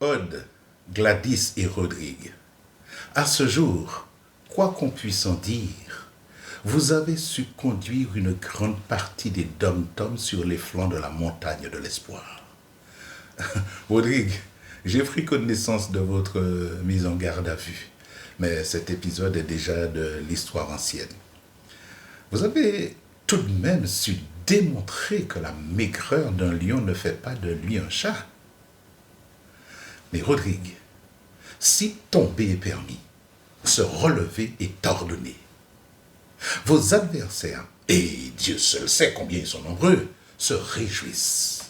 Aude, Gladys et Rodrigue, à ce jour, quoi qu'on puisse en dire, vous avez su conduire une grande partie des dom-toms sur les flancs de la montagne de l'espoir. Rodrigue, j'ai pris connaissance de votre mise en garde à vue, mais cet épisode est déjà de l'histoire ancienne. Vous avez tout de même su démontrer que la maigreur d'un lion ne fait pas de lui un chat. Mais Rodrigue, si tomber est permis, se relever est ordonné. Vos adversaires, et Dieu seul sait combien ils sont nombreux, se réjouissent.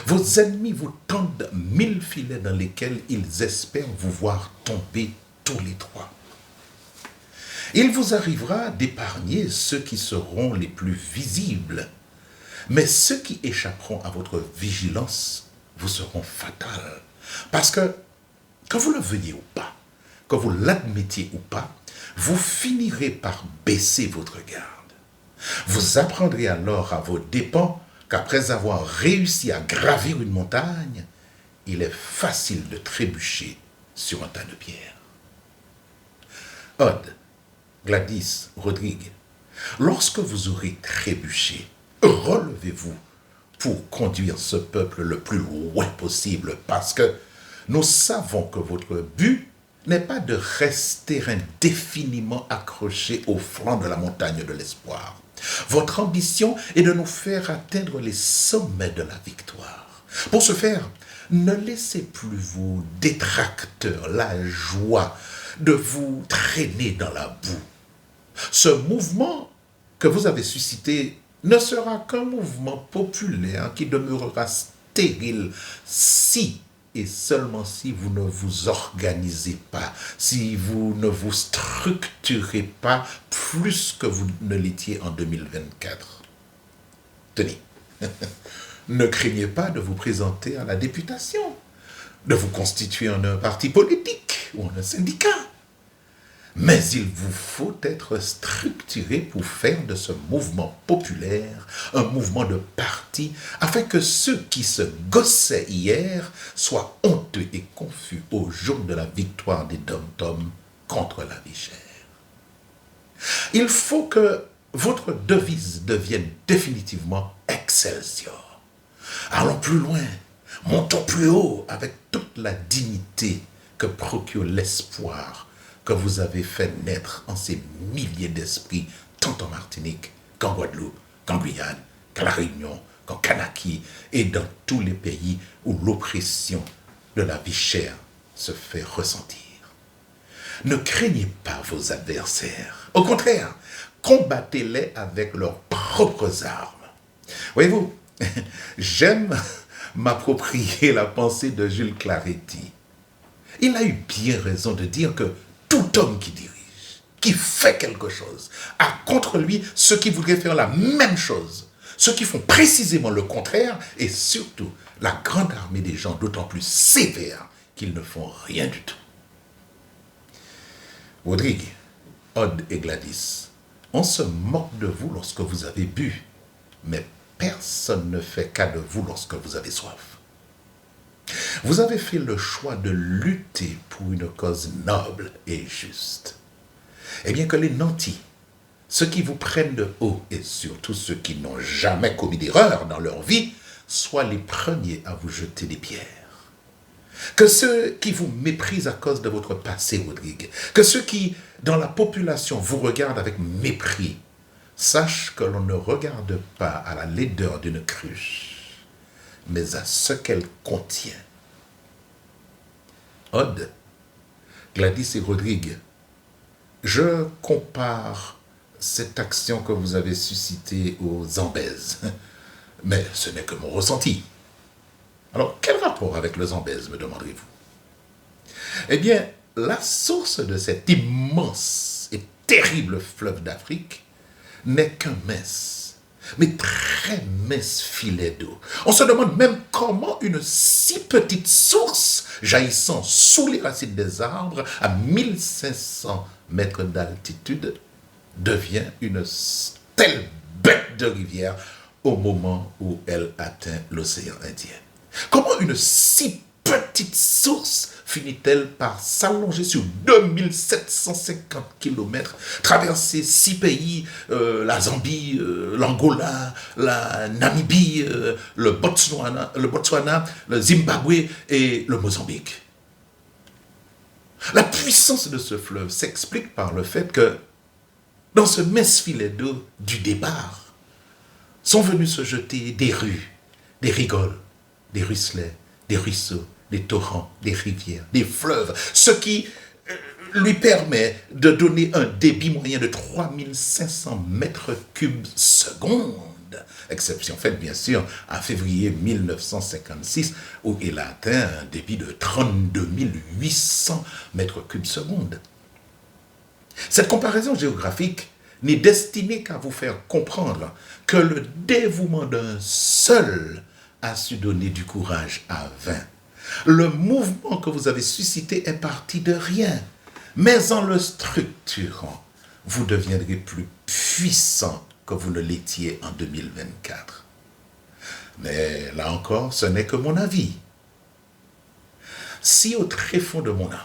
Vos ennemis vous tendent 1000 filets dans lesquels ils espèrent vous voir tomber tous les trois. Il vous arrivera d'épargner ceux qui seront les plus visibles, mais ceux qui échapperont à votre vigilance vous seront fatals. Parce que vous le veuillez ou pas, que vous l'admettiez ou pas, vous finirez par baisser votre garde. Vous apprendrez alors à vos dépens qu'après avoir réussi à gravir une montagne, il est facile de trébucher sur un tas de pierres. Aude, Gladys, Rodrigue, lorsque vous aurez trébuché, relevez-vous pour conduire ce peuple le plus loin possible, parce que nous savons que votre but n'est pas de rester indéfiniment accroché au flanc de la montagne de l'espoir. Votre ambition est de nous faire atteindre les sommets de la victoire. Pour ce faire, ne laissez plus vos détracteurs la joie de vous traîner dans la boue. Ce mouvement que vous avez suscité ne sera qu'un mouvement populaire qui demeurera stérile si et seulement si vous ne vous organisez pas, si vous ne vous structurez pas plus que vous ne l'étiez en 2024. Tenez, ne craignez pas de vous présenter à la députation, de vous constituer en un parti politique ou en un syndicat. Mais il vous faut être structuré pour faire de ce mouvement populaire un mouvement de parti, afin que ceux qui se gossaient hier soient honteux et confus au jour de la victoire des dom-toms contre la vie chère. Il faut que votre devise devienne définitivement Excelsior. Allons plus loin, montons plus haut avec toute la dignité que procure l'espoir que vous avez fait naître en ces milliers d'esprits, tant en Martinique qu'en Guadeloupe, qu'en Guyane, qu'à La Réunion, qu'en Kanaki et dans tous les pays où l'oppression de la vie chère se fait ressentir. Ne craignez pas vos adversaires. Au contraire, combattez-les avec leurs propres armes. Voyez-vous, j'aime m'approprier la pensée de Jules Claretie. Il a eu bien raison de dire que tout homme qui dirige, qui fait quelque chose, a contre lui ceux qui voudraient faire la même chose, ceux qui font précisément le contraire, et surtout la grande armée des gens d'autant plus sévères qu'ils ne font rien du tout. Rodrigue, Aude et Gladys, on se moque de vous lorsque vous avez bu, mais personne ne fait cas de vous lorsque vous avez soif. Vous avez fait le choix de lutter pour une cause noble et juste. Eh bien que les nantis, ceux qui vous prennent de haut et surtout ceux qui n'ont jamais commis d'erreur dans leur vie, soient les premiers à vous jeter des pierres. Que ceux qui vous méprisent à cause de votre passé, Rodrigue, que ceux qui, dans la population, vous regardent avec mépris, sachent que l'on ne regarde pas à la laideur d'une cruche, mais à ce qu'elle contient. Aude, Gladys et Rodrigue, je compare cette action que vous avez suscitée aux Zambèzes, mais ce n'est que mon ressenti. Alors, quel rapport avec le Zambèze, me demanderez-vous? Eh bien, la source de cet immense et terrible fleuve d'Afrique n'est qu'un mince, mais très mince filet d'eau. On se demande même comment une si petite source, jaillissant sous les racines des arbres à 1500 mètres d'altitude, devient une telle bête de rivière au moment où elle atteint l'océan Indien. Comment une si petite source finit-elle par s'allonger sur 2750 kilomètres, traverser 6 pays, la Zambie, l'Angola, la Namibie, le Botswana, le Zimbabwe et le Mozambique. La puissance de ce fleuve s'explique par le fait que dans ce mince filet d'eau du départ sont venus se jeter des rues, des rigoles, des ruisselets, des ruisseaux, des torrents, des rivières, des fleuves, ce qui lui permet de donner un débit moyen de 3500 mètres cubes seconde. Exception faite, bien sûr, en février 1956, où il a atteint un débit de 32 800 mètres cubes seconde. Cette comparaison géographique n'est destinée qu'à vous faire comprendre que le dévouement d'un seul a su donner du courage à 20. Le mouvement que vous avez suscité est parti de rien, mais en le structurant, vous deviendrez plus puissant que vous ne l'étiez en 2024. Mais là encore, ce n'est que mon avis. Si au tréfonds de mon âme,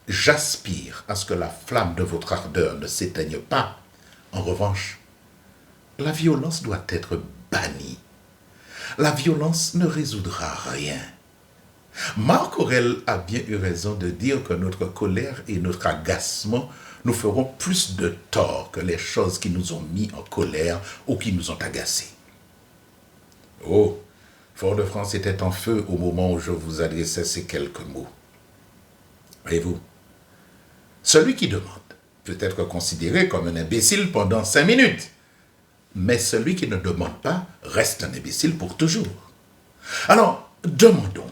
j'aspire à ce que la flamme de votre ardeur ne s'éteigne pas, en revanche, la violence doit être bannie. La violence ne résoudra rien. Marc Aurèle a bien eu raison de dire que notre colère et notre agacement nous feront plus de tort que les choses qui nous ont mis en colère ou qui nous ont agacés. Oh, Fort-de-France était en feu au moment où je vous adressais ces quelques mots. Voyez-vous, celui qui demande peut être considéré comme un imbécile pendant 5 minutes, mais celui qui ne demande pas reste un imbécile pour toujours. Alors, demandons,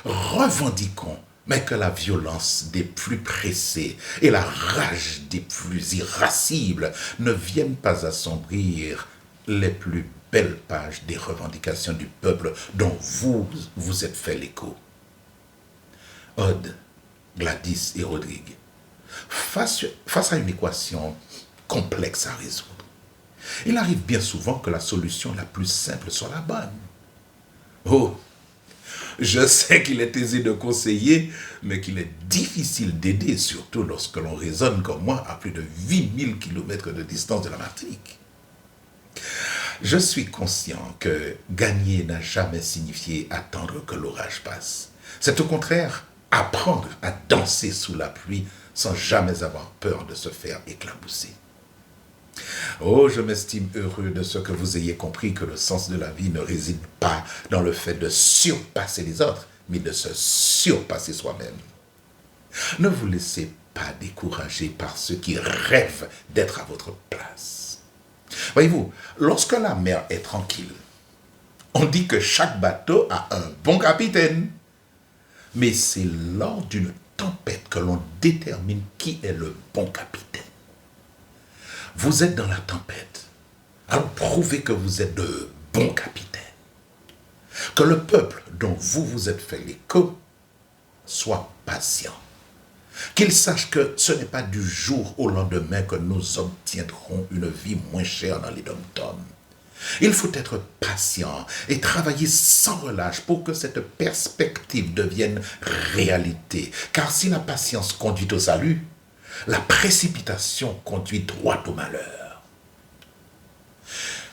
revendiquons, mais que la violence des plus pressés et la rage des plus irascibles ne viennent pas assombrir les plus belles pages des revendications du peuple dont vous êtes fait l'écho. Aude, Gladys et Rodrigue, face à une équation complexe à résoudre, il arrive bien souvent que la solution la plus simple soit la bonne. Oh, je sais qu'il est aisé de conseiller, mais qu'il est difficile d'aider, surtout lorsque l'on raisonne comme moi à plus de 8000 km de distance de la Martinique. Je suis conscient que gagner n'a jamais signifié attendre que l'orage passe. C'est au contraire apprendre à danser sous la pluie sans jamais avoir peur de se faire éclabousser. Oh, je m'estime heureux de ce que vous ayez compris que le sens de la vie ne réside pas dans le fait de surpasser les autres, mais de se surpasser soi-même. Ne vous laissez pas décourager par ceux qui rêvent d'être à votre place. Voyez-vous, lorsque la mer est tranquille, on dit que chaque bateau a un bon capitaine. Mais c'est lors d'une tempête que l'on détermine qui est le bon capitaine. Vous êtes dans la tempête, alors prouvez que vous êtes de bons capitaines. Que le peuple dont vous vous êtes fait l'écho soit patient. Qu'il sache que ce n'est pas du jour au lendemain que nous obtiendrons une vie moins chère dans les dom-toms. Il faut être patient et travailler sans relâche pour que cette perspective devienne réalité. Car si la patience conduit au salut, la précipitation conduit droit au malheur.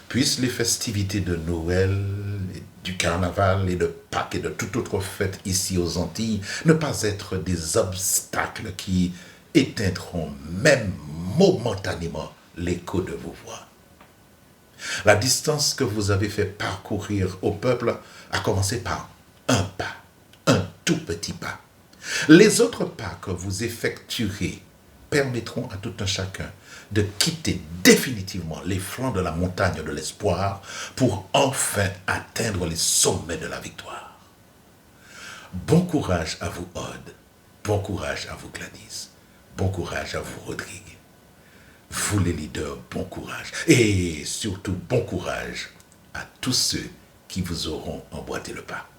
Puissent les festivités de Noël, du carnaval et de Pâques et de toute autre fête ici aux Antilles ne pas être des obstacles qui éteindront même momentanément l'écho de vos voix. La distance que vous avez fait parcourir au peuple a commencé par un pas, un tout petit pas. Les autres pas que vous effectuerez permettront à tout un chacun de quitter définitivement les flancs de la montagne de l'espoir pour enfin atteindre les sommets de la victoire. Bon courage à vous, Aude. Bon courage à vous, Gladys. Bon courage à vous, Rodrigue. Vous les leaders, bon courage. Et surtout, bon courage à tous ceux qui vous auront emboîté le pas.